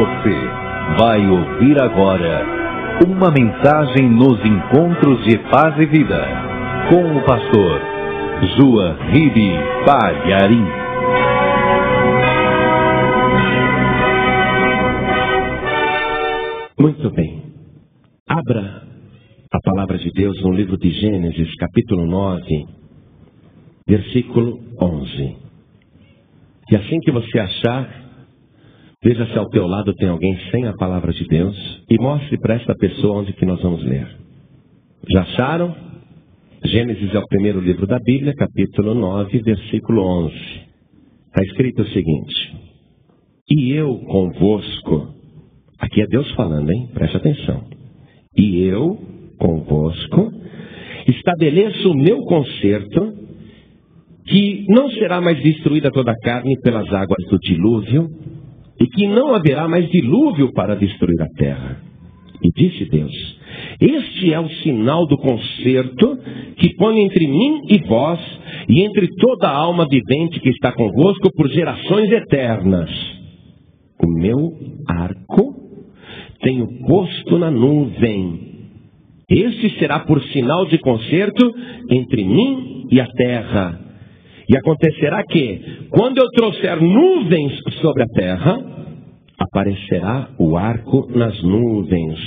Você vai ouvir agora uma mensagem nos encontros de paz e vida com o pastor João Ribe Palharim. Muito bem. Abra a palavra de Deus no livro de Gênesis, capítulo 9, versículo 11. E assim que você achar, veja se ao teu lado tem alguém sem a palavra de Deus e mostre para essa pessoa onde que nós vamos ler. Já acharam? Gênesis é o primeiro livro da Bíblia, capítulo 9, versículo 11. Está escrito o seguinte: E eu convosco, aqui é Deus falando, hein? Preste atenção. E eu convosco estabeleço o meu concerto, que não será mais destruída toda a carne pelas águas do dilúvio, e que não haverá mais dilúvio para destruir a terra. E disse Deus: Este é o sinal do concerto que põe entre mim e vós, e entre toda a alma vivente que está convosco por gerações eternas. O meu arco tenho posto na nuvem. Este será por sinal de concerto entre mim e a terra. E acontecerá que, quando eu trouxer nuvens sobre a terra, aparecerá o arco nas nuvens.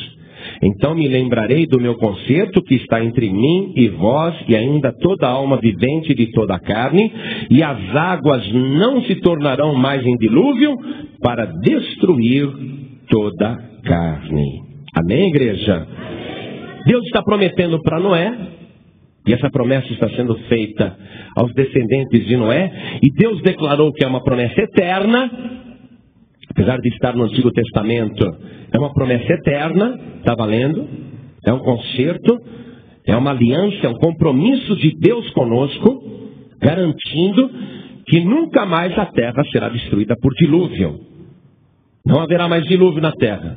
Então me lembrarei do meu concerto que está entre mim e vós, e ainda toda a alma vivente de toda a carne, e as águas não se tornarão mais em dilúvio para destruir toda a carne. Amém, igreja? Deus está prometendo para Noé, e essa promessa está sendo feita aos descendentes de Noé, e Deus declarou que é uma promessa eterna, apesar de estar no Antigo Testamento, é uma promessa eterna, está valendo, é um concerto, é uma aliança, é um compromisso de Deus conosco, garantindo que nunca mais a terra será destruída por dilúvio. Não haverá mais dilúvio na terra.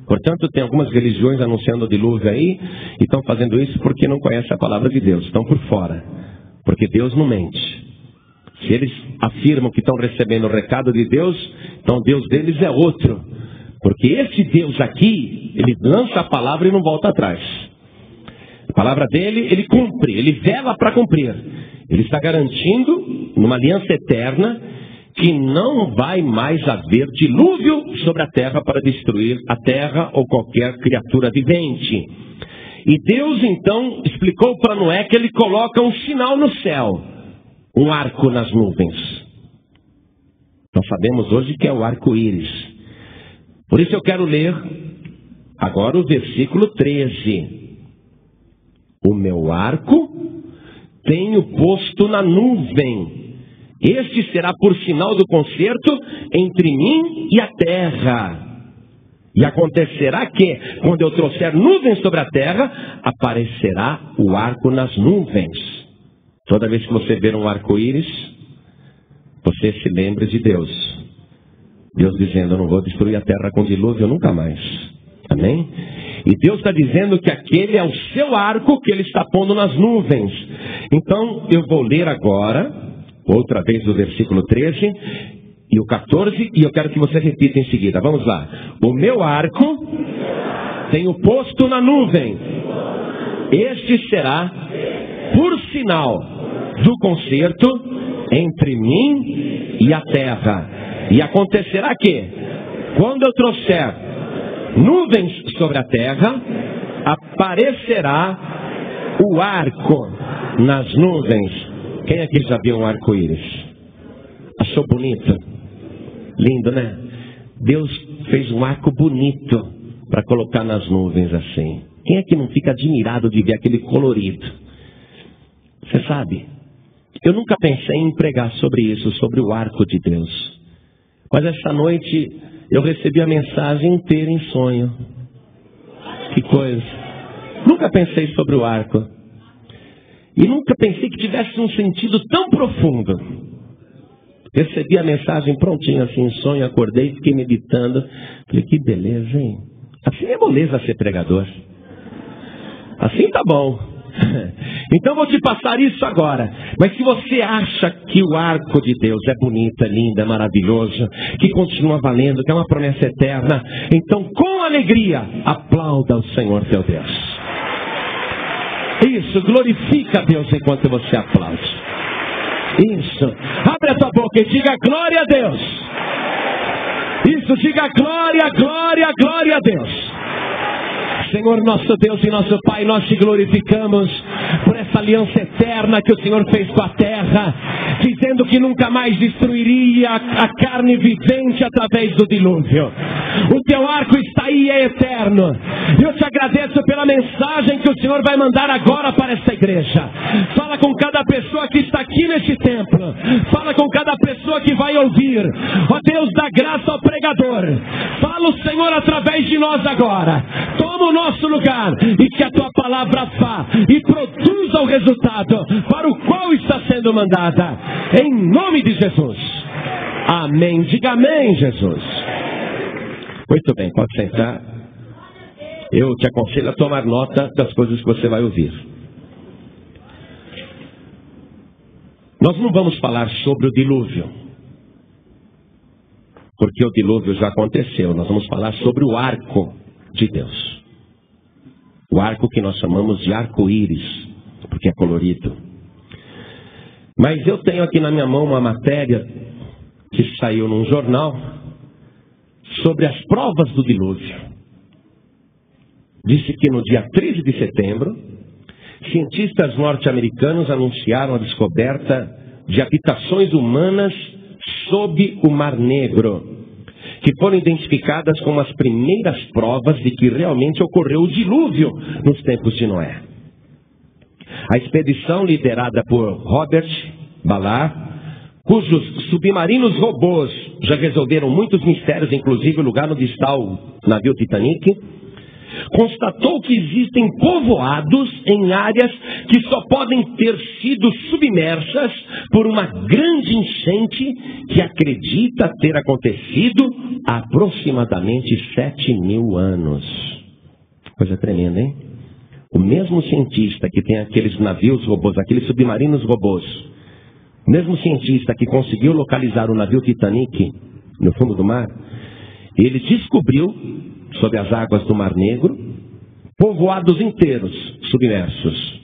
Portanto, tem algumas religiões anunciando o dilúvio aí, e estão fazendo isso porque não conhecem a palavra de Deus, estão por fora, porque Deus não mente. Se eles afirmam que estão recebendo o recado de Deus, então o Deus deles é outro, porque esse Deus aqui, ele lança a palavra e não volta atrás. A palavra dele, ele cumpre, ele vela para cumprir. Ele está garantindo, numa aliança eterna, que não vai mais haver dilúvio sobre a terra para destruir a terra ou qualquer criatura vivente. E Deus então explicou para Noé que ele coloca um sinal no céu, um arco nas nuvens. Nós sabemos hoje que é o arco-íris. Por isso eu quero ler agora o versículo 13. O meu arco tenho posto na nuvem. Este será por sinal do concerto entre mim e a terra. E acontecerá que, quando eu trouxer nuvens sobre a terra, aparecerá o arco nas nuvens. Toda vez que você ver um arco-íris, você se lembre de Deus. Deus dizendo: eu não vou destruir a terra com dilúvio nunca mais. Amém? E Deus está dizendo que aquele é o seu arco que Ele está pondo nas nuvens. Então, eu vou ler agora outra vez o versículo 13 e o 14, e eu quero que você repita em seguida. Vamos lá. O meu arco tenho posto na nuvem. Este será por sinal do concerto entre mim e a terra. E acontecerá que, quando eu trouxer nuvens sobre a terra, aparecerá o arco nas nuvens. Quem aqui já viu um arco-íris? Achou bonito? Lindo, né? Deus fez um arco bonito para colocar nas nuvens assim. Quem é que não fica admirado de ver aquele colorido? Você sabe, eu nunca pensei em pregar sobre isso, sobre o arco de Deus. Mas essa noite eu recebi a mensagem inteira em sonho. Que coisa. Nunca pensei sobre o arco. E nunca pensei que tivesse um sentido tão profundo. Recebi a mensagem prontinha assim em sonho, acordei, fiquei meditando. Falei, que beleza, hein? Assim é moleza ser pregador. Assim tá bom. Então vou te passar isso agora. Mas se você acha que o arco de Deus é bonito, é lindo, é maravilhoso, que continua valendo, que é uma promessa eterna, então com alegria aplauda o Senhor teu Deus. Isso, glorifica a Deus enquanto você aplaude. Isso, abre a tua boca e diga glória a Deus. Isso, diga glória, glória, glória a Deus. Senhor nosso Deus e nosso Pai, nós te glorificamos por essa aliança eterna que o Senhor fez com a terra, dizendo que nunca mais destruiria a carne vivente através do dilúvio. O teu arco está aí, é eterno. E eu te agradeço pela mensagem que o Senhor vai mandar agora para esta igreja. Fala com cada pessoa que está aqui neste templo. Fala com cada pessoa que vai ouvir. Ó Deus, dá graça ao pregador. Fala o Senhor através de nós agora. Toma o nosso lugar e que a tua palavra vá e produza o resultado para o qual está sendo mandada. Em nome de Jesus. Amém. Diga amém, Jesus. Muito bem, pode sentar. Eu te aconselho a tomar nota das coisas que você vai ouvir. Nós não vamos falar sobre o dilúvio, porque o dilúvio já aconteceu. Nós vamos falar sobre o arco de Deus. O arco que nós chamamos de arco-íris, porque é colorido. Mas eu tenho aqui na minha mão uma matéria que saiu num jornal sobre as provas do dilúvio. Disse que no dia 13 de setembro, cientistas norte-americanos anunciaram a descoberta de habitações humanas sob o Mar Negro, que foram identificadas como as primeiras provas de que realmente ocorreu o dilúvio nos tempos de Noé. A expedição, liderada por Robert Ballard, cujos submarinos robôs já resolveram muitos mistérios, inclusive o lugar onde está o navio Titanic, constatou que existem povoados em áreas que só podem ter sido submersas por uma grande enchente que acredita ter acontecido há aproximadamente 7.000 anos. Coisa tremenda, hein? O mesmo cientista que tem aqueles navios robôs, aqueles submarinos robôs, o mesmo cientista que conseguiu localizar o navio Titanic no fundo do mar, ele descobriu, sob as águas do Mar Negro, povoados inteiros submersos.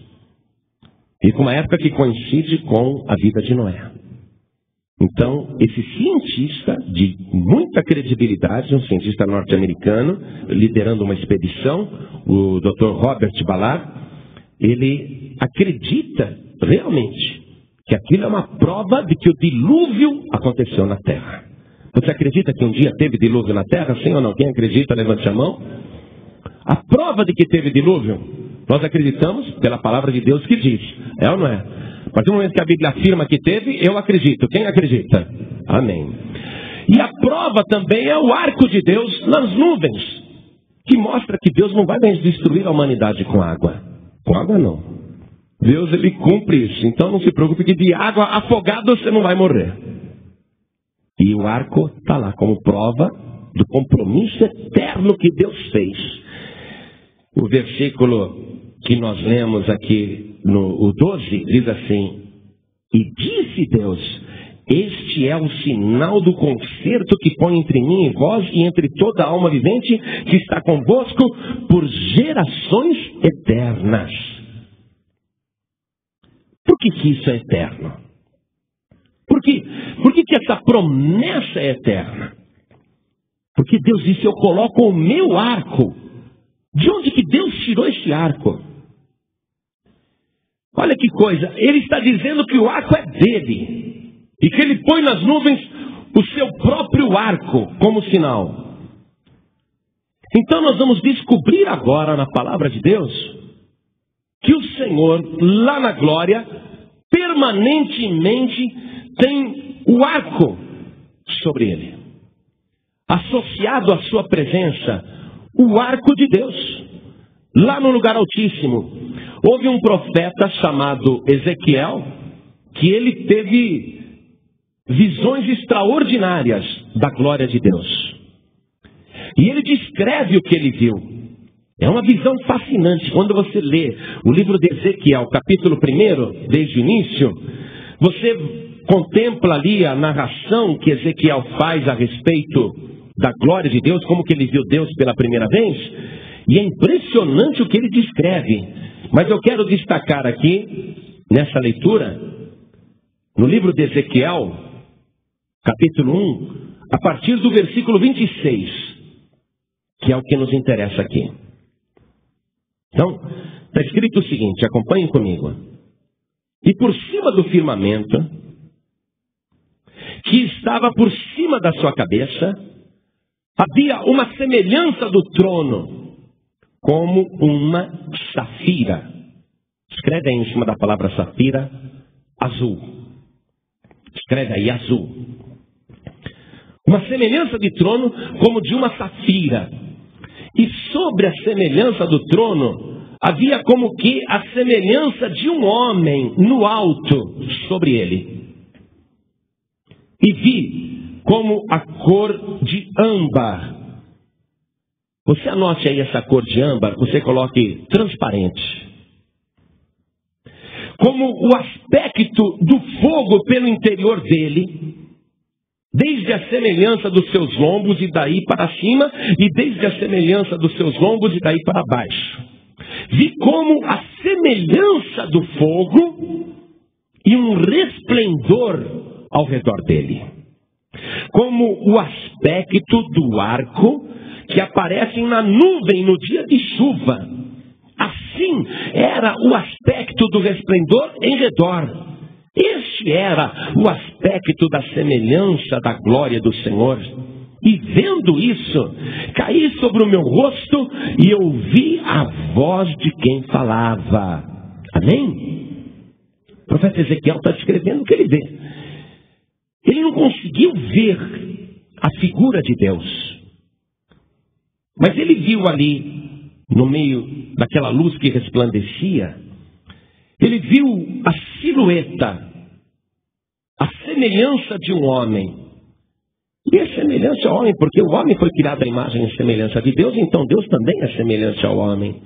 E com uma época que coincide com a vida de Noé. Então, esse cientista de muita credibilidade, um cientista norte-americano, liderando uma expedição, o Dr. Robert Ballard, ele acredita realmente que aquilo é uma prova de que o dilúvio aconteceu na Terra. Você acredita que um dia teve dilúvio na Terra? Sim ou não? Quem acredita, levante a mão. A prova de que teve dilúvio, nós acreditamos pela palavra de Deus que diz. É ou não é? A partir do momento que a Bíblia afirma que teve, eu acredito. Quem acredita? Amém. E a prova também é o arco de Deus nas nuvens, que mostra que Deus não vai mais destruir a humanidade com água. Com água não. Deus, ele cumpre isso. Então não se preocupe que de água afogado você não vai morrer. E o arco está lá como prova do compromisso eterno que Deus fez. O versículo que nós lemos aqui, o 12, diz assim: e disse Deus, este é o sinal do concerto que põe entre mim e vós e entre toda a alma vivente que está convosco por gerações eternas. Por que isso é eterno? Por que essa promessa é eterna? Porque Deus disse, eu coloco o meu arco. De onde que Deus tirou esse arco? Olha que coisa, ele está dizendo que o arco é dele. E que ele põe nas nuvens o seu próprio arco como sinal. Então nós vamos descobrir agora na palavra de Deus que o Senhor, lá na glória, permanentemente tem o arco sobre ele. Associado à sua presença, o arco de Deus. Lá no lugar altíssimo, houve um profeta chamado Ezequiel, que ele teve visões extraordinárias da glória de Deus. E ele descreve o que ele viu. É uma visão fascinante. Quando você lê o livro de Ezequiel, capítulo 1, desde o início, você contempla ali a narração que Ezequiel faz a respeito da glória de Deus, como que ele viu Deus pela primeira vez, e é impressionante o que ele descreve. Mas eu quero destacar aqui, nessa leitura, no livro de Ezequiel, capítulo 1, a partir do versículo 26, que é o que nos interessa aqui. Então, está escrito o seguinte, acompanhem comigo. E por cima do firmamento, que estava por cima da sua cabeça, havia uma semelhança do trono, como uma safira. Escreve aí em cima da palavra safira, azul. Escreve aí, azul. Uma semelhança de trono, como de uma safira. E sobre a semelhança do trono, havia como que a semelhança de um homem no alto sobre ele. E vi como a cor de âmbar. Você anote aí essa cor de âmbar, você coloque transparente. Como o aspecto do fogo pelo interior dele, desde a semelhança dos seus lombos e daí para cima, e desde a semelhança dos seus lombos e daí para baixo. Vi como a semelhança do fogo e um resplendor ao redor dele. Como o aspecto do arco que aparece na nuvem no dia de chuva. Assim era o aspecto do resplendor em redor. Este era o aspecto da semelhança da glória do Senhor. E vendo isso, caí sobre o meu rosto e ouvi a voz de quem falava. Amém? O profeta Ezequiel está descrevendo o que ele vê. Ele não conseguiu ver a figura de Deus. Mas ele viu ali, no meio daquela luz que resplandecia, ele viu a silhueta, a semelhança de um homem. E a semelhança ao homem, porque o homem foi criado à imagem e semelhança de Deus, então Deus também é semelhante ao homem.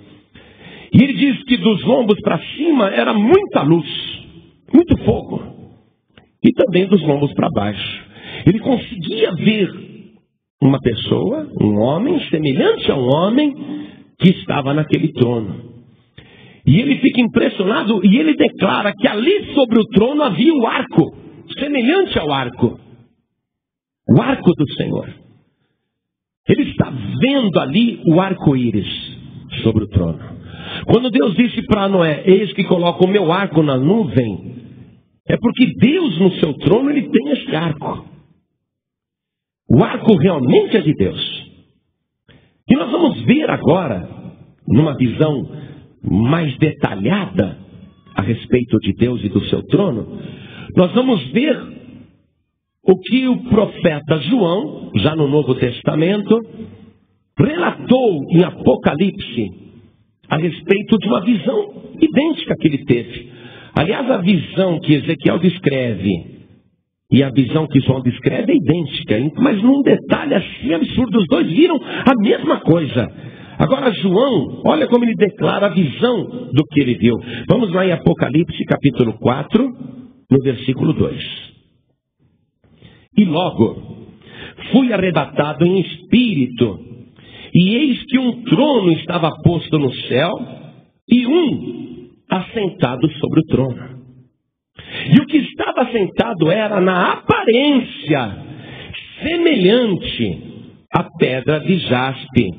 E ele diz que dos lombos para cima era muita luz, muito fogo. E também dos lombos para baixo. Ele conseguia ver uma pessoa, um homem, semelhante a um homem, que estava naquele trono. E ele fica impressionado e ele declara que ali sobre o trono havia um arco, semelhante ao arco. O arco do Senhor. Ele está vendo ali o arco-íris sobre o trono. Quando Deus disse para Noé, eis que coloco o meu arco na nuvem, é porque Deus no seu trono, ele tem esse arco. O arco realmente é de Deus. E nós vamos ver agora, numa visão mais detalhada a respeito de Deus e do seu trono, nós vamos ver o que o profeta João, já no Novo Testamento, relatou em Apocalipse a respeito de uma visão idêntica que ele teve. Aliás, a visão que Ezequiel descreve e a visão que João descreve é idêntica, mas num detalhe assim absurdo, os dois viram a mesma coisa. Agora João, olha como ele declara a visão do que ele viu. Vamos lá em Apocalipse capítulo 4, no versículo 2. E logo fui arrebatado em espírito, e eis que um trono estava posto no céu, e assentado sobre o trono. E o que estava assentado era na aparência semelhante à pedra de jaspe.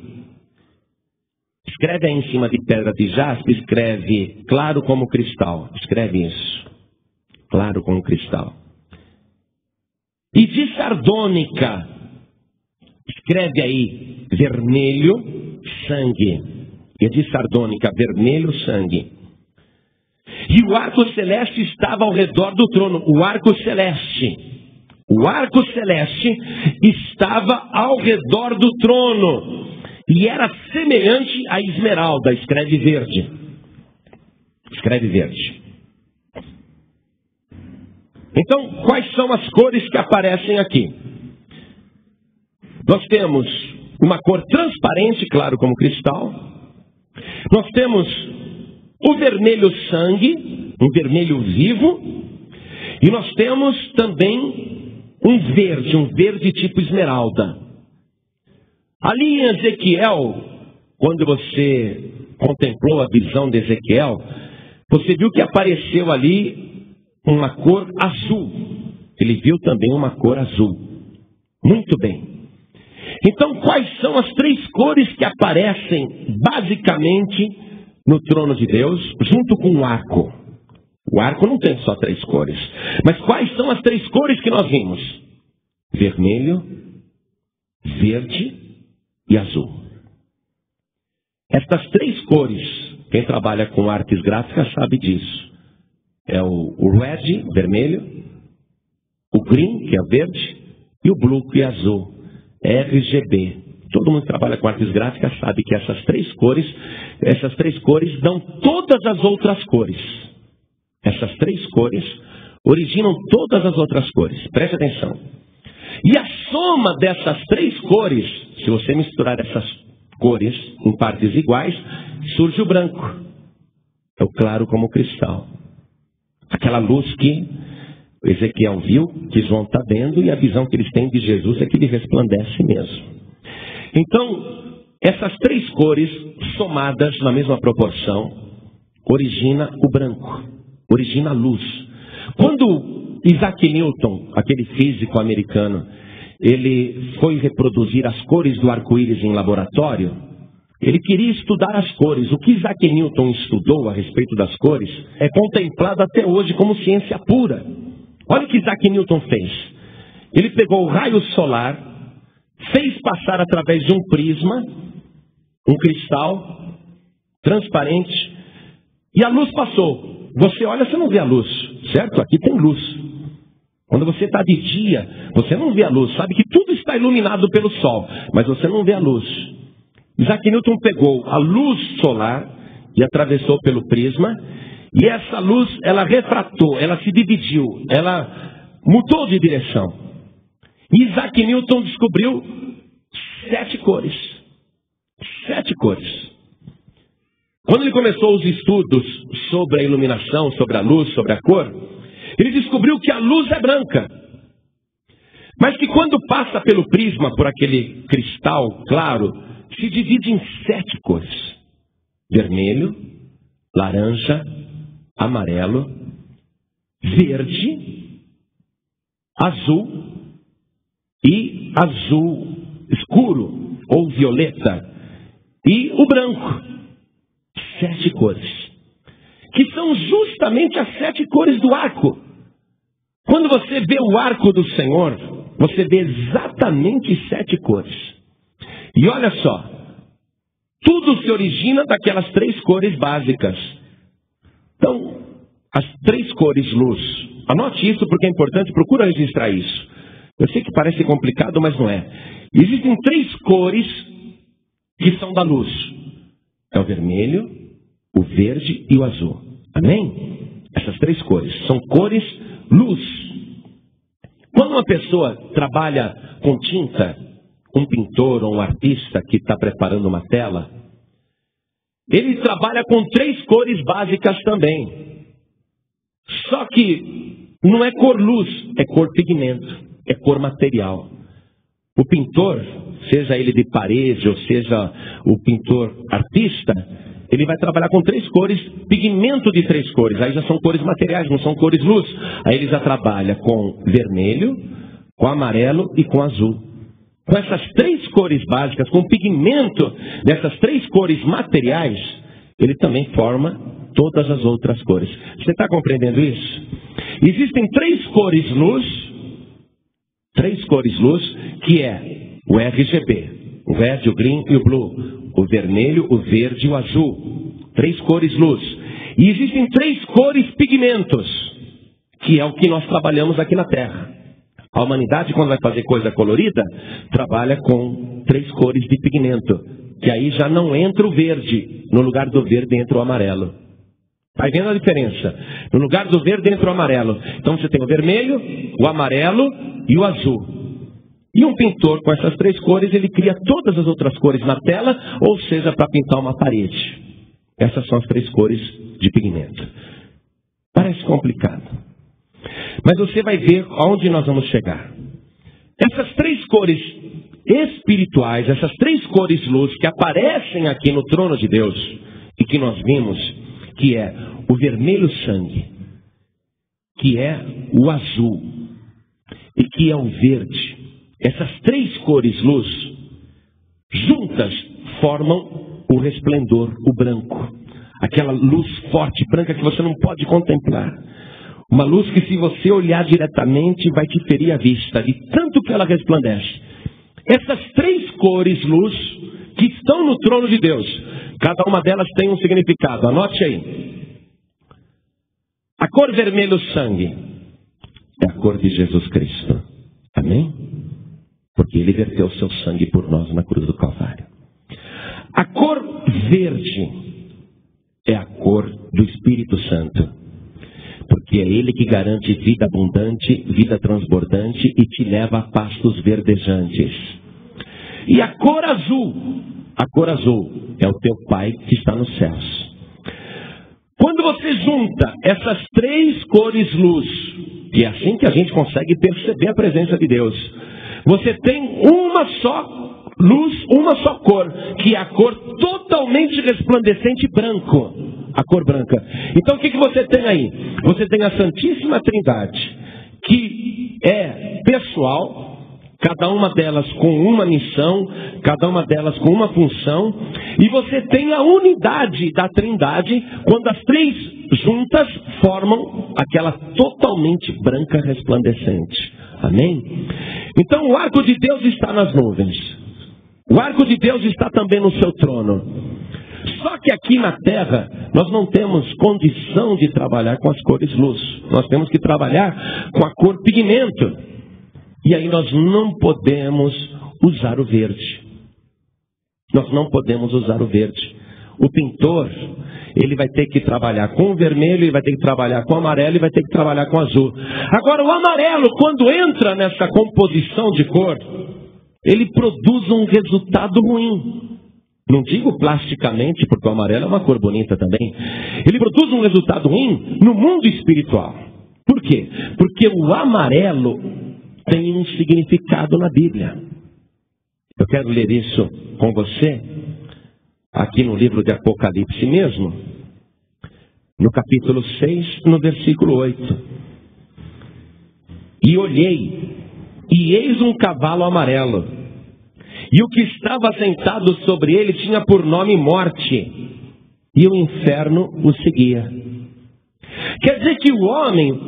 Escreve aí em cima de pedra de jaspe, escreve claro como cristal. Escreve isso. Claro como cristal. E de sardônica, escreve aí vermelho, sangue. E de sardônica, vermelho, sangue. E o arco celeste estava ao redor do trono. O arco celeste estava ao redor do trono. E era semelhante à esmeralda. Escreve verde. Escreve verde. Então, quais são as cores que aparecem aqui? Nós temos uma cor transparente, claro como cristal. Nós temos o vermelho sangue, um vermelho vivo, e nós temos também um verde tipo esmeralda. Ali em Ezequiel, quando você contemplou a visão de Ezequiel, você viu que apareceu ali uma cor azul. Ele viu também uma cor azul. Muito bem. Então, quais são as 3 cores que aparecem basicamente no trono de Deus, junto com o arco? O arco não tem só 3 cores. Mas quais são as 3 cores que nós vimos? Vermelho, verde e azul. Estas 3 cores, quem trabalha com artes gráficas sabe disso. É o red, vermelho, o green, que é verde, e o blue, que é azul. RGB. Todo mundo que trabalha com artes gráficas sabe que essas 3 cores dão todas as outras cores. Essas 3 cores originam todas as outras cores. Preste atenção. E a soma dessas 3 cores, se você misturar essas cores em partes iguais, surge o branco. É o claro como o cristal. Aquela luz que Ezequiel viu, que João está vendo, e a visão que eles têm de Jesus é que ele resplandece mesmo. Então, essas 3 cores somadas na mesma proporção, origina o branco, origina a luz. Quando Isaac Newton, aquele físico americano, ele foi reproduzir as cores do arco-íris em laboratório, ele queria estudar as cores. O que Isaac Newton estudou a respeito das cores é contemplado até hoje como ciência pura. Olha o que Isaac Newton fez. Ele pegou o raio solar, fez passar através de um prisma, um cristal transparente, e a luz passou. Você olha, você não vê a luz, certo? Aqui tem luz. Quando você está de dia, você não vê a luz. Sabe que tudo está iluminado pelo sol, mas você não vê a luz. Isaac Newton pegou a luz solar e atravessou pelo prisma, e essa luz, ela refratou, ela se dividiu, ela mudou de direção. E Isaac Newton descobriu 7 cores. 7 cores. Quando ele começou os estudos sobre a iluminação, sobre a luz, sobre a cor, ele descobriu que a luz é branca. Mas que quando passa pelo prisma, por aquele cristal claro, se divide em 7 cores. Vermelho, laranja, amarelo, verde, azul e azul escuro ou violeta e o branco. 7 cores, que são justamente as 7 cores do arco. Quando você vê o arco do Senhor, você vê exatamente 7 cores. E olha só, tudo se origina daquelas 3 cores básicas. Então, as 3 cores luz. Anote isso porque é importante, procura registrar isso. Eu sei que parece complicado, mas não é. Existem 3 cores que são da luz. É o vermelho, o verde e o azul. Amém? Essas 3 cores são cores luz. Quando uma pessoa trabalha com tinta, um pintor ou um artista que está preparando uma tela, ele trabalha com 3 cores básicas também. Só que não é cor luz, é cor pigmento, é cor material. O pintor, seja ele de parede ou seja o pintor artista, ele vai trabalhar com 3 cores, pigmento de 3 cores. Aí já são cores materiais, não são cores luz. Aí ele já trabalha com vermelho, com amarelo e com azul. Com essas 3 cores básicas, com o pigmento dessas 3 cores materiais, ele também forma todas as outras cores. Você está compreendendo isso? Existem 3 cores luz, 3 cores luz, que é o RGB, o red, o green e o blue, o vermelho, o verde e o azul. 3 cores luz. E existem 3 cores pigmentos, que é o que nós trabalhamos aqui na Terra. A humanidade, quando vai fazer coisa colorida, trabalha com 3 cores de pigmento, que aí já não entra o verde. No lugar do verde entra o amarelo. Está vendo a diferença? No lugar do verde entra o amarelo. Então você tem o vermelho, o amarelo e o azul. E um pintor com essas 3 cores, ele cria todas as outras cores na tela, ou seja, para pintar uma parede. Essas são as 3 cores de pigmento. Parece complicado. Mas você vai ver aonde nós vamos chegar. Essas 3 cores espirituais, essas 3 cores luz que aparecem aqui no trono de Deus e que nós vimos, que é o vermelho sangue, que é o azul e que é o verde. Essas 3 cores luz juntas formam o resplendor, o branco. Aquela luz forte, branca, que você não pode contemplar. Uma luz que, se você olhar diretamente, vai te ferir a vista, de tanto que ela resplandece. Essas 3 cores luz que estão no trono de Deus, cada uma delas tem um significado. Anote aí. A cor vermelho sangue é a cor de Jesus Cristo. Amém? Porque Ele verteu o seu sangue por nós na cruz do Calvário. A cor verde é a cor do Espírito Santo. Porque é Ele que garante vida abundante, vida transbordante e te leva a pastos verdejantes. E a cor azul é o teu Pai que está nos céus. Quando você junta essas 3 cores luz, e é assim que a gente consegue perceber a presença de Deus, você tem uma só luz, uma só cor, que é a cor totalmente resplandecente branco, a cor branca. Então o que você tem aí? Você tem a Santíssima Trindade, que é pessoal, cada uma delas com uma missão, cada uma delas com uma função, e você tem a unidade da Trindade, quando as 3 juntas formam aquela totalmente branca resplandecente. Amém? Então o arco de Deus está nas nuvens. O arco de Deus está também no seu trono. Só que aqui na terra, nós não temos condição de trabalhar com as cores luz. Nós temos que trabalhar com a cor pigmento. E aí nós não podemos usar o verde. Nós não podemos usar o verde. O pintor, ele vai ter que trabalhar com o vermelho, ele vai ter que trabalhar com o amarelo e vai ter que trabalhar com o azul. Agora o amarelo, quando entra nessa composição de cor, ele produz um resultado ruim. Não digo plasticamente, porque o amarelo é uma cor bonita também. Ele produz um resultado ruim no mundo espiritual. Por quê? Porque o amarelo tem um significado na Bíblia. Eu quero ler isso com você, aqui no livro de Apocalipse mesmo, no capítulo 6, no versículo 8. E olhei, e eis um cavalo amarelo, e o que estava sentado sobre ele tinha por nome Morte, e o inferno o seguia. Quer dizer que o homem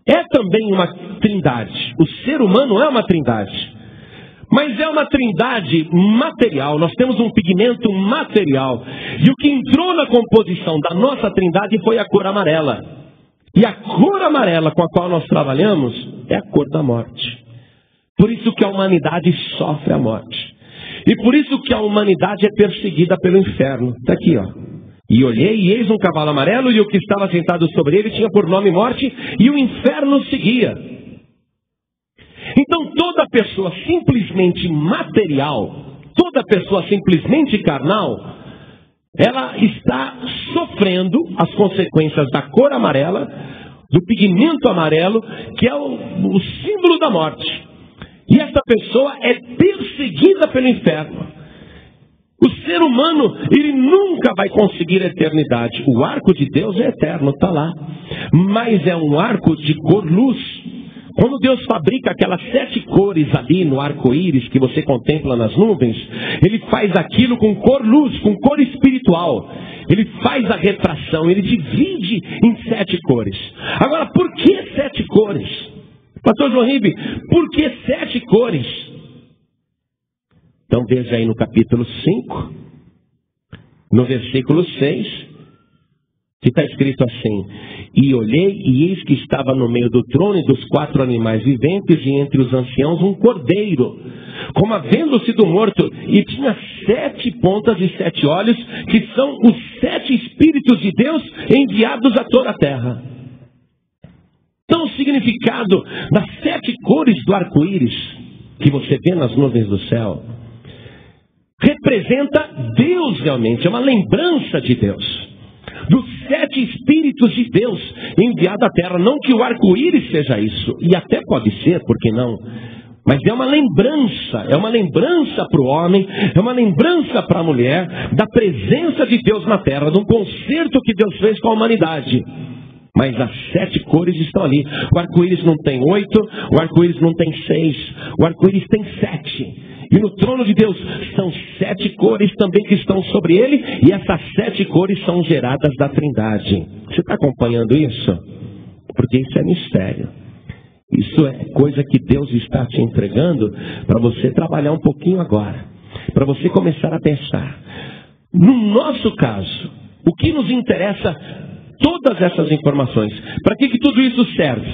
é também uma trindade. O ser humano é uma trindade. Mas é uma trindade material. Nós temos um pigmento material. E o que entrou na composição da nossa trindade foi a cor amarela. E a cor amarela com a qual nós trabalhamos é a cor da morte. Por isso que a humanidade sofre a morte. E por isso que a humanidade é perseguida pelo inferno. Está aqui, ó. E olhei, e eis um cavalo amarelo, e o que estava sentado sobre ele tinha por nome Morte, e o inferno seguia. Então toda pessoa simplesmente material, toda pessoa simplesmente carnal, ela está sofrendo as consequências da cor amarela, do pigmento amarelo, que é o símbolo da morte. E essa pessoa é perseguida pelo inferno. O ser humano, ele nunca vai conseguir a eternidade. O arco de Deus é eterno, está lá. Mas é um arco de cor luz. Quando Deus fabrica aquelas 7 cores ali no arco-íris que você contempla nas nuvens, Ele faz aquilo com cor luz, com cor espiritual. Ele faz a retração, Ele divide em 7 cores. Agora, por que 7 cores? Pastor João Ribe, por que 7 cores? Então veja aí no capítulo 5, no versículo 6, que está escrito assim: E olhei, e eis que estava no meio do trono e dos 4 animais viventes, e entre os anciãos um cordeiro, como havendo sido morto, e tinha 7 pontas e 7 olhos, que são os 7 Espíritos de Deus enviados a toda a terra. Então o significado das 7 cores do arco-íris, que você vê nas nuvens do céu, representa Deus realmente, é uma lembrança de Deus. dos 7 Espíritos de Deus enviados à terra. Não que o arco-íris seja isso, e até pode ser, por que não? Mas é uma lembrança para o homem, é uma lembrança para a mulher, da presença de Deus na terra, de um concerto que Deus fez com a humanidade. Mas as 7 cores estão ali. O arco-íris não tem 8, o arco-íris não tem 6, o arco-íris tem 7. E no trono de Deus são 7 cores também que estão sobre ele, e essas 7 cores são geradas da Trindade. Você está acompanhando isso? Porque isso é mistério. Isso é coisa que Deus está te entregando para você trabalhar um pouquinho agora. Para você começar a pensar. No nosso caso, o que nos interessa todas essas informações? Para que tudo isso serve?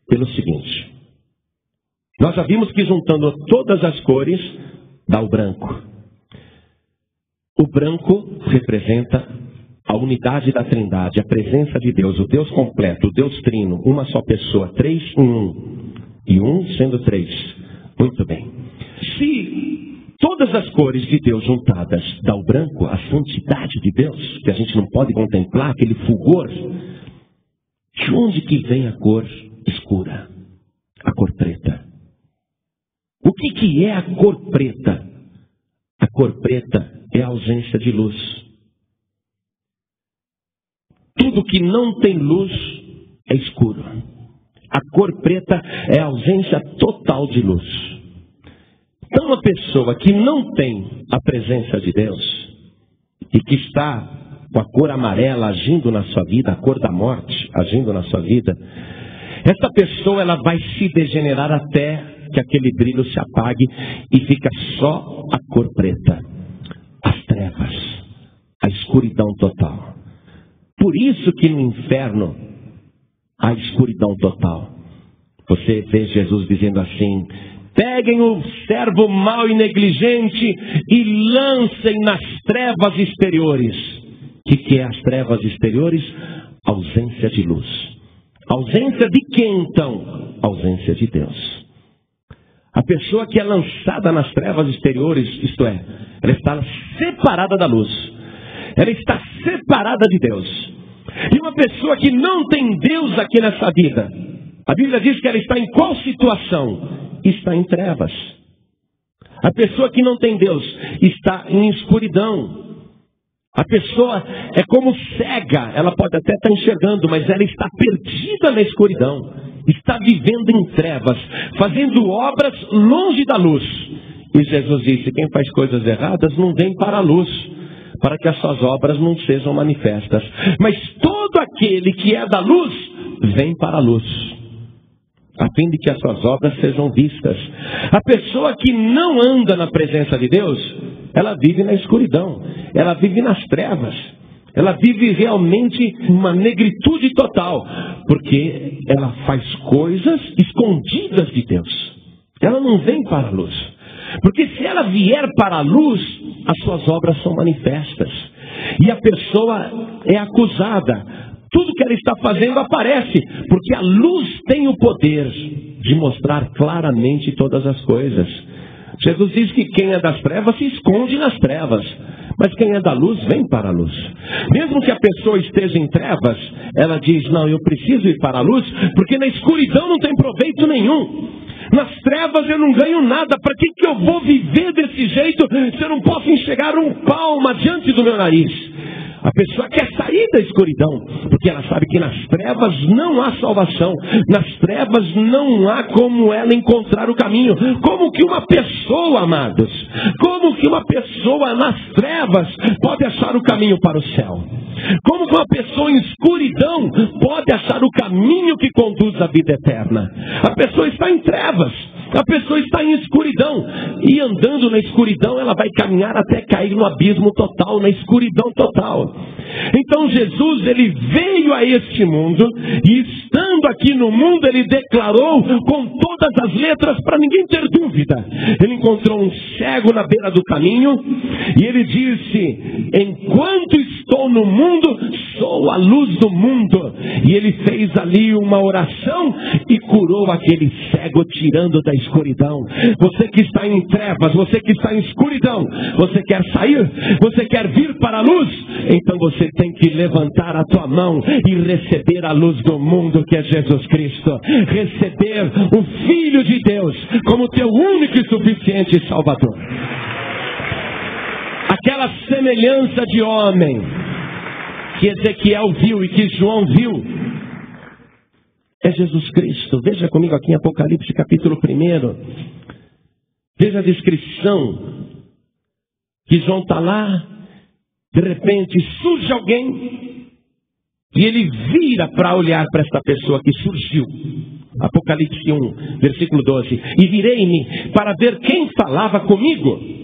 Pelo seguinte. Nós já vimos que juntando todas as cores, dá o branco. O branco representa a unidade da Trindade, a presença de Deus, o Deus completo, o Deus trino, uma só pessoa, 3 em 1. E 1 sendo 3. Muito bem. Se todas as cores de Deus juntadas dá o branco, a santidade de Deus, que a gente não pode contemplar, aquele fulgor, de onde que vem a cor escura? A cor preta. O que é a cor preta? A cor preta é a ausência de luz. Tudo que não tem luz é escuro. A cor preta é a ausência total de luz. Então, uma pessoa que não tem a presença de Deus e que está com a cor amarela agindo na sua vida, a cor da morte agindo na sua vida, essa pessoa ela vai se degenerar até que aquele brilho se apague e fica só a cor preta, as trevas, a escuridão total. Por isso que no inferno há escuridão total. Você vê Jesus dizendo assim: peguem o servo mau e negligente e lancem nas trevas exteriores. O que é as trevas exteriores? Ausência de luz. Ausência de quem então? Ausência de Deus. A pessoa que é lançada nas trevas exteriores, isto é, ela está separada da luz. Ela está separada de Deus. E uma pessoa que não tem Deus aqui nessa vida, a Bíblia diz que ela está em qual situação? Está em trevas. A pessoa que não tem Deus está em escuridão. A pessoa é como cega, ela pode até estar enxergando, mas ela está perdida na escuridão. Está vivendo em trevas, fazendo obras longe da luz. E Jesus disse: quem faz coisas erradas não vem para a luz, para que as suas obras não sejam manifestas. Mas todo aquele que é da luz, vem para a luz, a fim de que as suas obras sejam vistas. A pessoa que não anda na presença de Deus, ela vive na escuridão, ela vive nas trevas, ela vive realmente uma negritude total, porque ela faz coisas escondidas de Deus. Ela não vem para a luz. Porque se ela vier para a luz, as suas obras são manifestas. E a pessoa é acusada. Tudo que ela está fazendo aparece. Porque a luz tem o poder de mostrar claramente todas as coisas. Jesus diz que quem é das trevas se esconde nas trevas. Mas quem é da luz, vem para a luz. Mesmo que a pessoa esteja em trevas, ela diz: não, eu preciso ir para a luz, porque na escuridão não tem proveito nenhum. Nas trevas eu não ganho nada. Para que eu vou viver desse jeito se eu não posso enxergar um palmo diante do meu nariz? A pessoa quer sair da escuridão, porque ela sabe que nas trevas não há salvação. Nas trevas não há como ela encontrar o caminho. Como que uma pessoa, amados, como que uma pessoa nas trevas pode achar o caminho para o céu? Como que uma pessoa em escuridão pode achar o caminho que conduz à vida eterna? A pessoa está em trevas, a pessoa está em escuridão, e andando na escuridão ela vai caminhar até cair no abismo total, na escuridão total. Então Jesus, ele veio a este mundo, e estando aqui no mundo ele declarou com todas as letras, para ninguém ter dúvida. Ele encontrou um cego na beira do caminho e ele disse: enquanto estou no mundo, sou a luz do mundo. E ele fez ali uma oração e curou aquele cego, tirando da escuridão. Você que está em trevas, você que está em escuridão, você quer sair? Você quer vir para a luz? Então você tem que levantar a tua mão e receber a luz do mundo, que é Jesus Cristo. Receber o Filho de Deus como teu único e suficiente Salvador. Aquela semelhança de homem que Ezequiel viu e que João viu é Jesus Cristo. Veja comigo aqui em Apocalipse capítulo 1. Veja a descrição que João está lá. De repente surge alguém e ele vira para olhar para esta pessoa que surgiu. Apocalipse 1, versículo 12. E virei-me para ver quem falava comigo.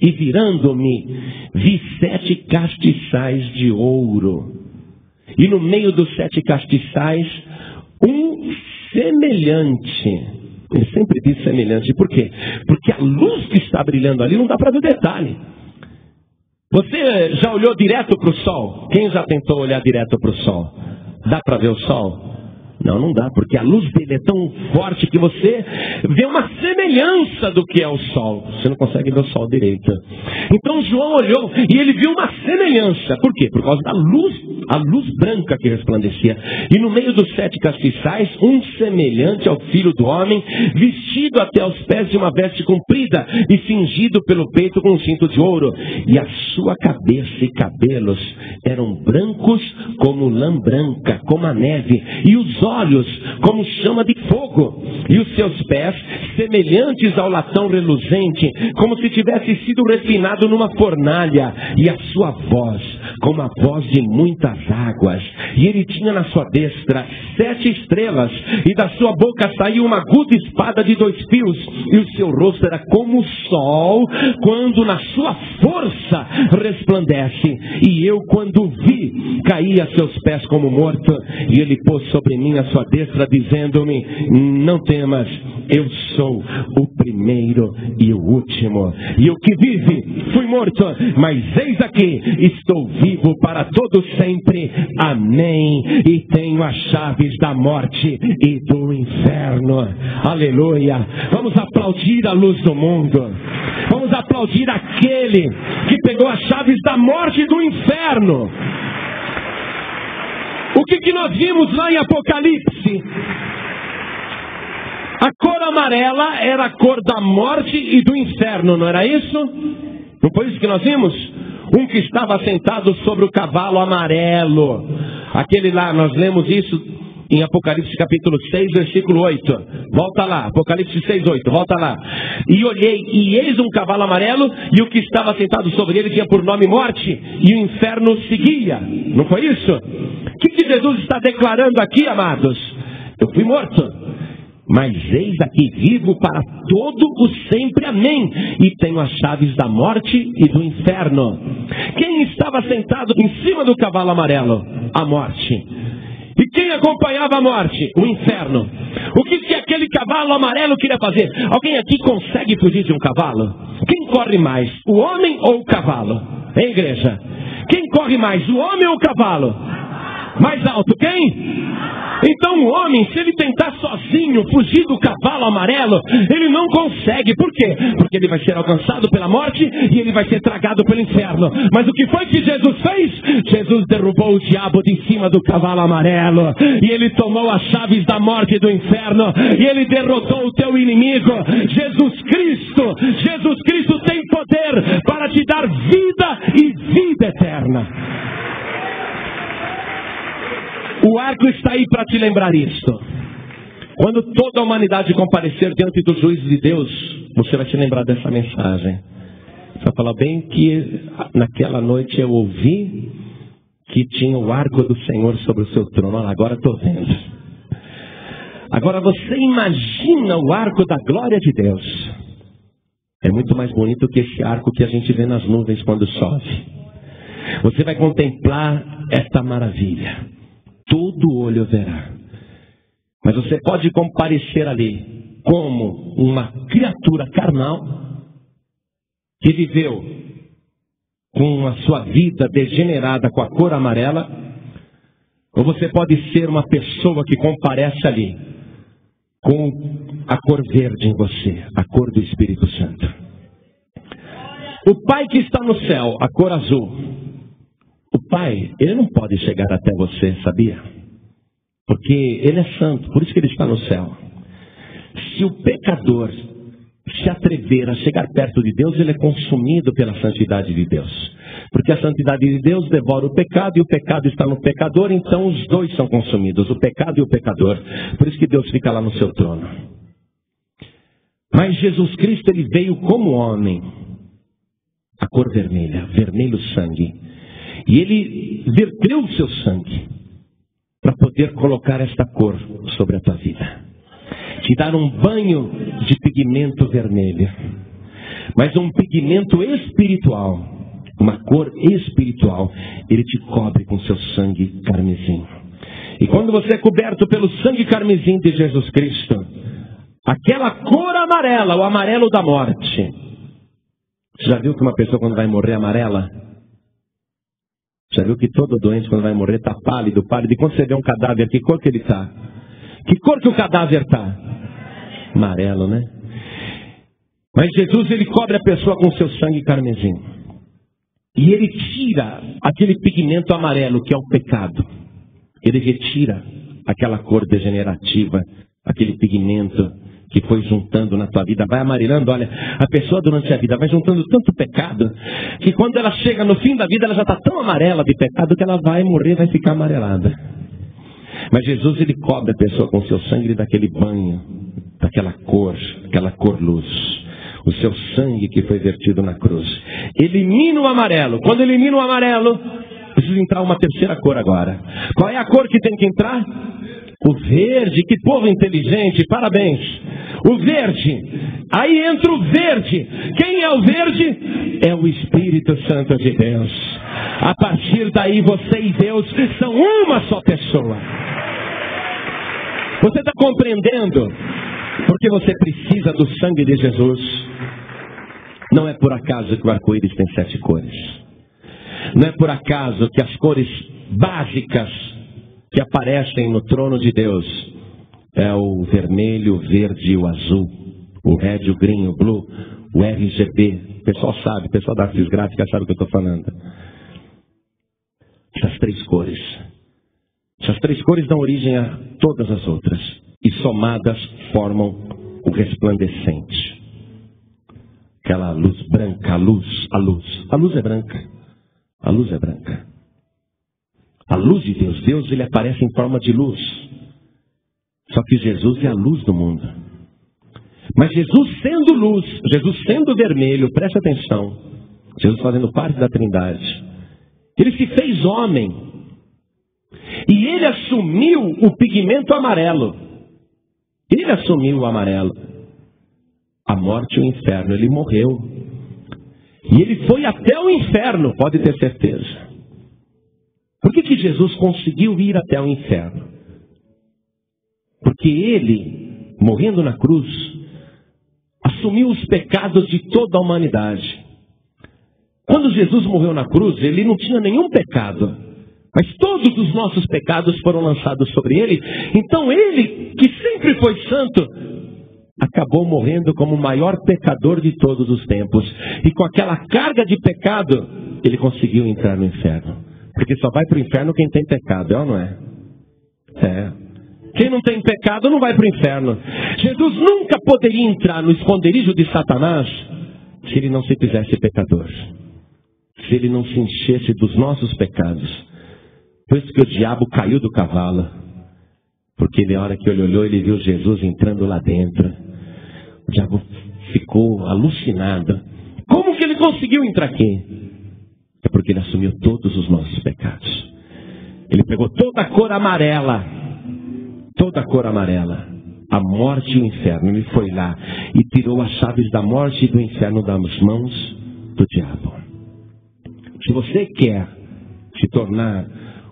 E virando-me, vi 7 castiçais de ouro. E no meio dos 7 castiçais, um semelhante. Eu sempre diz semelhante. Por quê? Porque a luz que está brilhando ali não dá para ver detalhe. Você já olhou direto para o sol? Quem já tentou olhar direto para o sol? Dá para ver o sol? Não, não dá, porque a luz dele é tão forte que você vê uma semelhança do que é o sol. Você não consegue ver o sol direito. Então João olhou e ele viu uma semelhança. Por quê? Por causa da luz, a luz branca que resplandecia. E no meio dos 7 castiçais, um semelhante ao Filho do Homem, vestido até os pés de uma veste comprida e cingido pelo peito com um cinto de ouro. E a sua cabeça e cabelos eram brancos como lã branca, como a neve. E os olhos como chama de fogo, e os seus pés semelhantes ao latão reluzente, como se tivesse sido refinado numa fornalha, e a sua voz como a voz de muitas águas. E ele tinha na sua destra 7 estrelas, e da sua boca saiu uma aguda espada de 2 fios, e o seu rosto era como o sol, quando na sua força resplandece. E eu, quando vi, caí a seus pés como morto, e ele pôs sobre mim a sua destra, dizendo-me: não temas, eu sou o primeiro e o último, e o que vive fui morto, mas eis aqui, estou vivo para todo sempre, amém, e tenho as chaves da morte e do inferno. Aleluia. Vamos aplaudir a luz do mundo, vamos aplaudir aquele que pegou as chaves da morte e do inferno. O que nós vimos lá em Apocalipse? A cor amarela era a cor da morte e do inferno, não era isso? Não foi isso que nós vimos? Um que estava sentado sobre o cavalo amarelo. Aquele lá, nós lemos isso em Apocalipse capítulo 6, versículo 8. Volta lá, Apocalipse 6, 8, volta lá. E olhei, e eis um cavalo amarelo, e o que estava sentado sobre ele tinha por nome morte, e o inferno seguia. Não foi isso? O que Jesus está declarando aqui, amados? Eu fui morto, mas eis aqui vivo para todo o sempre, amém, e tenho as chaves da morte e do inferno. Quem estava sentado em cima do cavalo amarelo? A morte. E quem acompanhava a morte? O inferno. O que aquele cavalo amarelo queria fazer? Alguém aqui consegue fugir de um cavalo? Quem corre mais, o homem ou o cavalo? Hein, igreja? Quem corre mais, o homem ou o cavalo? Mais alto, quem? Então o homem, se ele tentar sozinho fugir do cavalo amarelo, ele não consegue. Por quê? Porque ele vai ser alcançado pela morte e ele vai ser tragado pelo inferno. Mas o que foi que Jesus fez? Jesus derrubou o diabo de cima do cavalo amarelo, e ele tomou as chaves da morte e do inferno, e ele derrotou o teu inimigo. Jesus Cristo tem poder para te dar vida e vida eterna. O arco está aí para te lembrar isso. Quando toda a humanidade comparecer diante do juízo de Deus, você vai se lembrar dessa mensagem. Você vai falar: bem que naquela noite eu ouvi que tinha o arco do Senhor sobre o seu trono. Olha, agora estou vendo. Agora você imagina o arco da glória de Deus. É muito mais bonito que esse arco que a gente vê nas nuvens quando chove. Você vai contemplar esta maravilha. Todo olho verá. Mas você pode comparecer ali como uma criatura carnal que viveu com a sua vida degenerada com a cor amarela, ou você pode ser uma pessoa que comparece ali com a cor verde em você, a cor do Espírito Santo. O Pai que está no céu, a cor azul. O Pai, ele não pode chegar até você, sabia? Porque ele é santo, por isso que ele está no céu. Se o pecador se atrever a chegar perto de Deus, ele é consumido pela santidade de Deus. Porque a santidade de Deus devora o pecado, e o pecado está no pecador, então os dois são consumidos, o pecado e o pecador. Por isso que Deus fica lá no seu trono. Mas Jesus Cristo, ele veio como homem, a cor vermelha, vermelho sangue. E ele verteu o seu sangue para poder colocar esta cor sobre a tua vida. Te dar um banho de pigmento vermelho. Mas um pigmento espiritual, uma cor espiritual. Ele te cobre com seu sangue carmesim. E quando você é coberto pelo sangue carmesim de Jesus Cristo, aquela cor amarela, o amarelo da morte. Você já viu que uma pessoa quando vai morrer amarela? Já viu que todo doente quando vai morrer está pálido, pálido? E quando você vê um cadáver, que cor que ele está? Que cor que o cadáver está? Amarelo, né? Mas Jesus, ele cobre a pessoa com seu sangue carmesim. E ele tira aquele pigmento amarelo que é o pecado. Ele retira aquela cor degenerativa, aquele pigmento que foi juntando na tua vida, vai amarelando. Olha, a pessoa durante a vida vai juntando tanto pecado, que quando ela chega no fim da vida, ela já está tão amarela de pecado que ela vai morrer, vai ficar amarelada. Mas Jesus, ele cobre a pessoa com seu sangue e daquele banho, daquela cor luz. O seu sangue que foi vertido na cruz. Elimina o amarelo. Quando elimina o amarelo, precisa entrar uma terceira cor agora. Qual é a cor que tem que entrar? O verde. Que povo inteligente, parabéns. O verde. Aí entra o verde. Quem é o verde? É o Espírito Santo de Deus. A partir daí você e Deus são uma só pessoa. Você está compreendendo? Porque você precisa do sangue de Jesus. Não é por acaso que o arco-íris tem 7 cores. Não é por acaso que as cores básicas que aparecem no trono de Deus é o vermelho, o verde e o azul. O red, o green, o blue, o RGB. O pessoal sabe, o pessoal da artes gráficas sabe o que eu estou falando. Essas 3 cores. Essas 3 cores dão origem a todas as outras. E somadas formam o resplandecente. Aquela luz branca, a luz. A luz é branca. A luz é branca. A luz de Deus. Deus, ele aparece em forma de luz. Só que Jesus é a luz do mundo. Mas Jesus sendo luz, Jesus sendo vermelho, preste atenção. Jesus fazendo parte da Trindade. Ele se fez homem. E ele assumiu o pigmento amarelo. Ele assumiu o amarelo. A morte e o inferno. Ele morreu. E ele foi até o inferno, pode ter certeza. Por que Jesus conseguiu ir até o inferno? Porque ele, morrendo na cruz, assumiu os pecados de toda a humanidade. Quando Jesus morreu na cruz, ele não tinha nenhum pecado. Mas todos os nossos pecados foram lançados sobre ele. Então ele, que sempre foi santo, acabou morrendo como o maior pecador de todos os tempos. E com aquela carga de pecado, ele conseguiu entrar no inferno. Porque só vai para o inferno quem tem pecado, é ou não é? É. Quem não tem pecado não vai para o inferno. Jesus nunca poderia entrar no esconderijo de Satanás se ele não se fizesse pecador. Se ele não se enchesse dos nossos pecados. Por isso que o diabo caiu do cavalo. Porque na hora que ele olhou, ele viu Jesus entrando lá dentro. O diabo ficou alucinado. Como que ele conseguiu entrar aqui? É porque ele assumiu todos os nossos pecados. Ele pegou toda a cor amarela. Toda a cor amarela. A morte e o inferno. Ele foi lá e tirou as chaves da morte e do inferno das mãos do diabo. Se você quer se tornar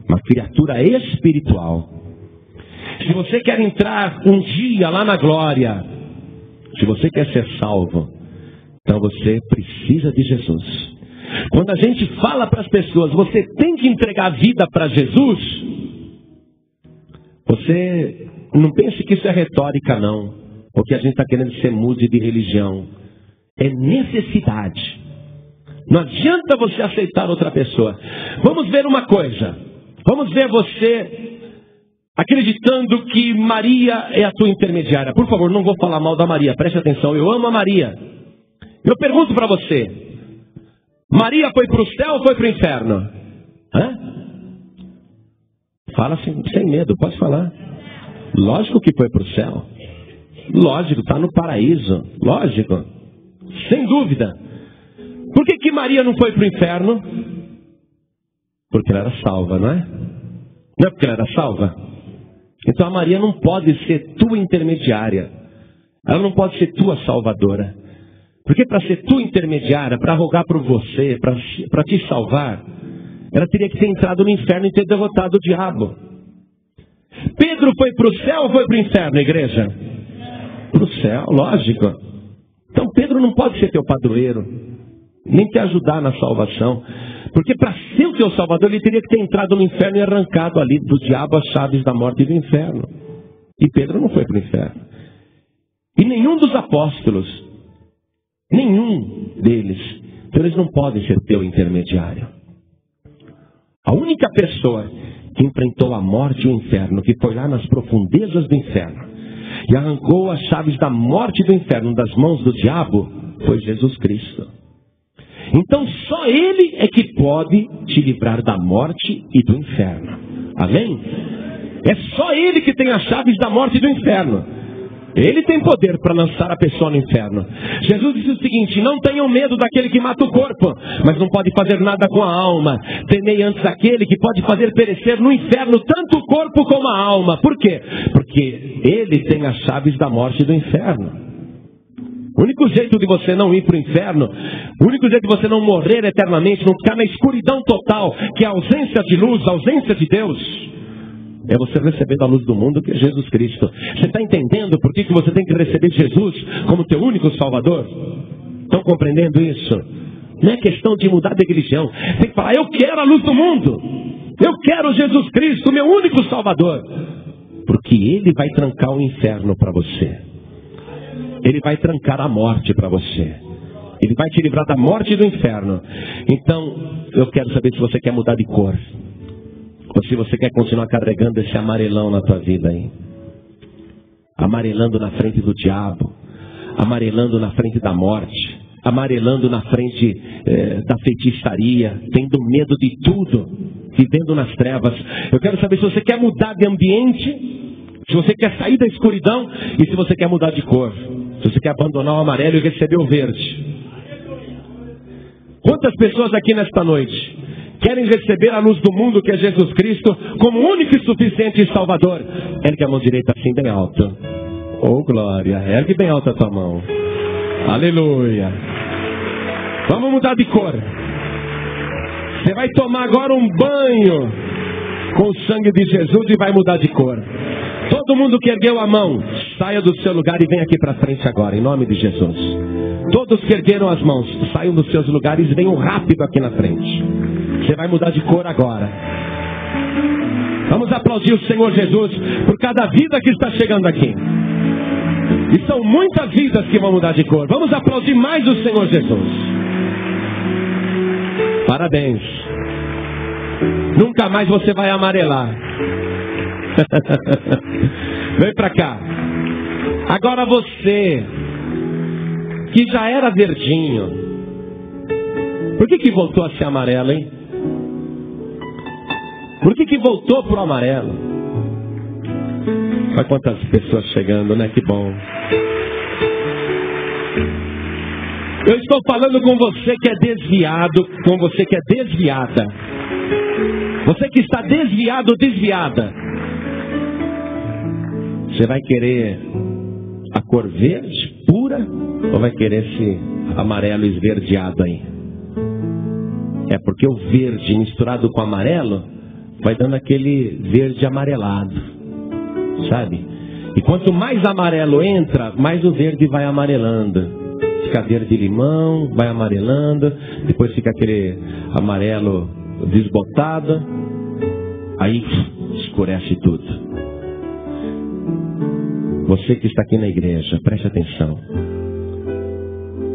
uma criatura espiritual, se você quer entrar um dia lá na glória, se você quer ser salvo, então você precisa de Jesus. Quando a gente fala para as pessoas, você tem que entregar a vida para Jesus, você não pense que isso é retórica, não. Ou que a gente está querendo ser mude de religião. É necessidade. Não adianta você aceitar outra pessoa. Vamos ver uma coisa. Vamos ver você acreditando que Maria é a tua intermediária. Por favor, não vou falar mal da Maria. Preste atenção, eu amo a Maria. Eu pergunto para você. Maria foi para o céu ou foi para o inferno? Hã? Fala sem medo, pode falar. Lógico que foi para o céu. Lógico, está no paraíso. Lógico. Sem dúvida. Por que Maria não foi para o inferno? Porque ela era salva, não é? Não é porque ela era salva? Então a Maria não pode ser tua intermediária. Ela não pode ser tua salvadora. Porque para ser tua intermediária, para rogar por você, para te salvar, ela teria que ter entrado no inferno e ter derrotado o diabo. Pedro foi para o céu ou foi para o inferno, igreja? Para o céu, lógico. Então Pedro não pode ser teu padroeiro, nem te ajudar na salvação. Porque para ser o teu salvador, ele teria que ter entrado no inferno e arrancado ali do diabo as chaves da morte e do inferno. E Pedro não foi para o inferno. E nenhum dos apóstolos, nenhum deles, então eles não podem ser teu intermediário. A única pessoa que enfrentou a morte e o inferno, que foi lá nas profundezas do inferno, e arrancou as chaves da morte e do inferno das mãos do diabo, foi Jesus Cristo. Então só Ele é que pode te livrar da morte e do inferno. Amém? É só Ele que tem as chaves da morte e do inferno. Ele tem poder para lançar a pessoa no inferno. Jesus disse o seguinte: não tenham medo daquele que mata o corpo, mas não pode fazer nada com a alma. Temei antes aquele que pode fazer perecer no inferno tanto o corpo como a alma. Por quê? Porque Ele tem as chaves da morte e do inferno. O único jeito de você não ir para o inferno, o único jeito de você não morrer eternamente, não ficar na escuridão total, que é a ausência de luz, a ausência de Deus, é você receber da luz do mundo, que é Jesus Cristo. Você está entendendo por que você tem que receber Jesus como teu único Salvador? Estão compreendendo isso? Não é questão de mudar de religião. Tem que falar: eu quero a luz do mundo, eu quero Jesus Cristo, meu único Salvador. Porque Ele vai trancar o inferno para você. Ele vai trancar a morte para você. Ele vai te livrar da morte e do inferno. Então, eu quero saber se você quer mudar de cor, ou se você quer continuar carregando esse amarelão na tua vida aí. Amarelando na frente do diabo, amarelando na frente da morte, amarelando na frente da feitiçaria, tendo medo de tudo, vivendo nas trevas. Eu quero saber se você quer mudar de ambiente, se você quer sair da escuridão e se você quer mudar de cor. Se você quer abandonar o amarelo e receber o verde. Quantas pessoas aqui nesta noite querem receber a luz do mundo, que é Jesus Cristo, como único e suficiente Salvador? Ergue a mão direita assim bem alto. Oh glória, ergue bem alta a tua mão. Aleluia. Vamos mudar de cor. Você vai tomar agora um banho com o sangue de Jesus e vai mudar de cor. Todo mundo que ergueu a mão, saia do seu lugar e vem aqui para frente agora, em nome de Jesus. Todos que ergueram as mãos, saiam dos seus lugares e venham rápido aqui na frente. Você vai mudar de cor agora. Vamos aplaudir o Senhor Jesus por cada vida que está chegando aqui. E são muitas vidas que vão mudar de cor. Vamos aplaudir mais o Senhor Jesus. Parabéns. Nunca mais você vai amarelar. Vem pra cá. Agora você, que já era verdinho, por que voltou a ser amarelo, hein? Por que voltou pro amarelo? Olha quantas pessoas chegando, né? Que bom. Eu estou falando com você que é desviado, com você que é desviada. Você que está desviado ou desviada. Você vai querer a cor verde pura ou vai querer esse amarelo esverdeado aí? É porque o verde misturado com amarelo vai dando aquele verde amarelado, sabe? E quanto mais amarelo entra, mais o verde vai amarelando. fica verde limão, vai amarelando, depois fica aquele amarelo desbotado, aí escurece tudo. Você que está aqui na igreja, preste atenção.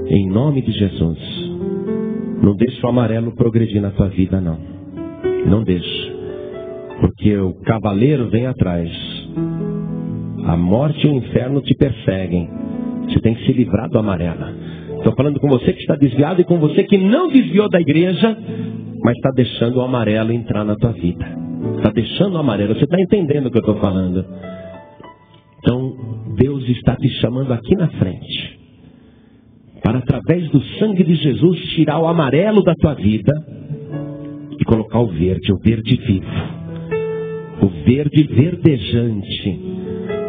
Em nome de Jesus, não deixe o amarelo progredir na tua vida, não. Não deixe. Porque o cavaleiro vem atrás. A morte e o inferno te perseguem. Você tem que se livrar do amarelo. Estou falando com você que está desviado e com você que não desviou da igreja, mas está deixando o amarelo entrar na tua vida. Está deixando o amarelo. Você está entendendo o que eu estou falando? Então, Deus está te chamando aqui na frente, para através do sangue de Jesus tirar o amarelo da tua vida e colocar o verde vivo, o verde verdejante,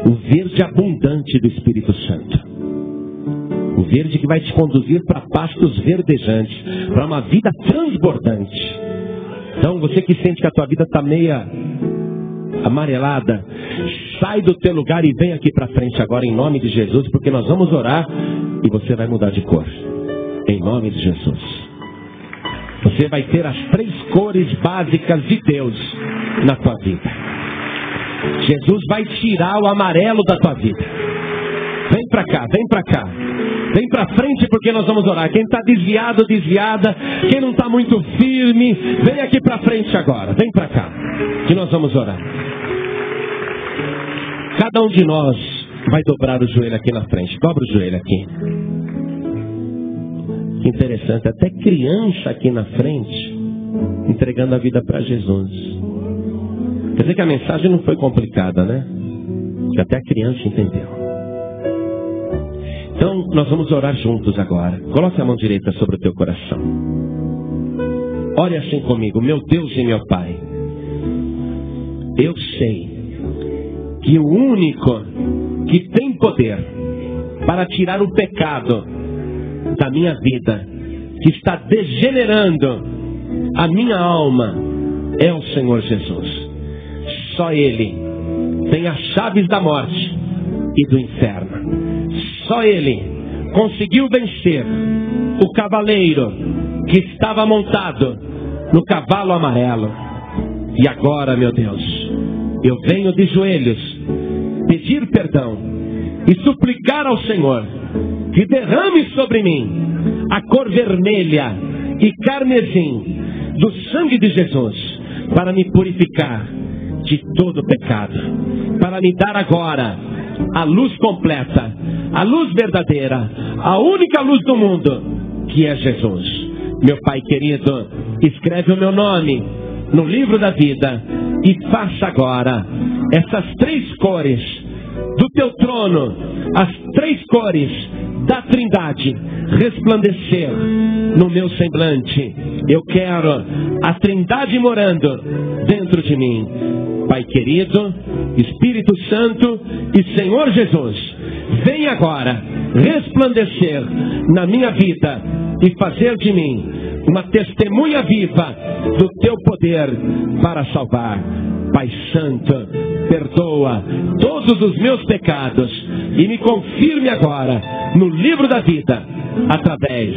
o verde abundante do Espírito Santo, o verde que vai te conduzir para pastos verdejantes, para uma vida transbordante. Então você que sente que a tua vida está meia amarelada, sai do teu lugar e vem aqui para frente agora em nome de Jesus, porque nós vamos orar e você vai mudar de cor, em nome de Jesus. Você vai ter as 3 cores básicas de Deus na tua vida. Jesus vai tirar o amarelo da tua vida. Vem para cá, vem para cá, vem para frente, porque nós vamos orar. Quem está desviado, desviada, quem não está muito firme, vem aqui para frente agora, vem para cá, que nós vamos orar. Cada um de nós vai dobrar o joelho aqui na frente. Dobra o joelho aqui. Que interessante, até criança aqui na frente entregando a vida para Jesus. Quer dizer que a mensagem não foi complicada, né? Que até a criança entendeu. Então nós vamos orar juntos agora. Coloque a mão direita sobre o teu coração. Ore assim comigo. Meu Deus e meu Pai, eu sei que o único que tem poder para tirar o pecado da minha vida, que está degenerando a minha alma, é o Senhor Jesus. Só Ele tem as chaves da morte e do inferno. Só Ele conseguiu vencer o cavaleiro que estava montado no cavalo amarelo. E agora, meu Deus, eu venho de joelhos pedir perdão e suplicar ao Senhor que derrame sobre mim a cor vermelha e carmesim do sangue de Jesus, para me purificar de todo pecado, para me dar agora a luz completa, a luz verdadeira, a única luz do mundo, que é Jesus. Meu Pai querido, escreve o meu nome no livro da vida e faça agora essas 3 cores do teu trono, as 3 cores da Trindade resplandecer no meu semblante. Eu quero a Trindade morando dentro de mim. Pai querido, Espírito Santo e Senhor Jesus, vem agora resplandecer na minha vida e fazer de mim uma testemunha viva do teu poder para salvar. Pai Santo, perdoa todos os meus pecados e me confirme agora no livro da vida, através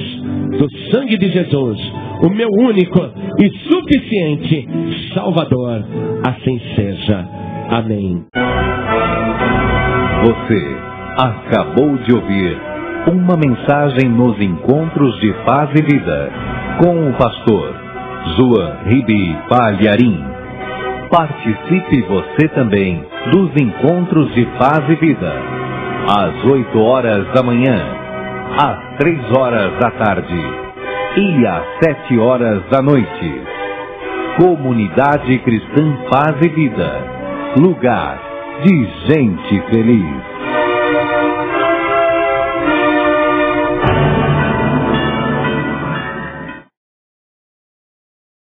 do sangue de Jesus, o meu único e suficiente Salvador. Assim seja. Amém. Você acabou de ouvir uma mensagem nos Encontros de Paz e Vida, com o pastor João Ribe Palharim. Participe você também dos Encontros de Paz e Vida, às 8 horas da manhã, às 3 horas da tarde e às 7 horas da noite. Comunidade Cristã Paz e Vida, lugar de gente feliz.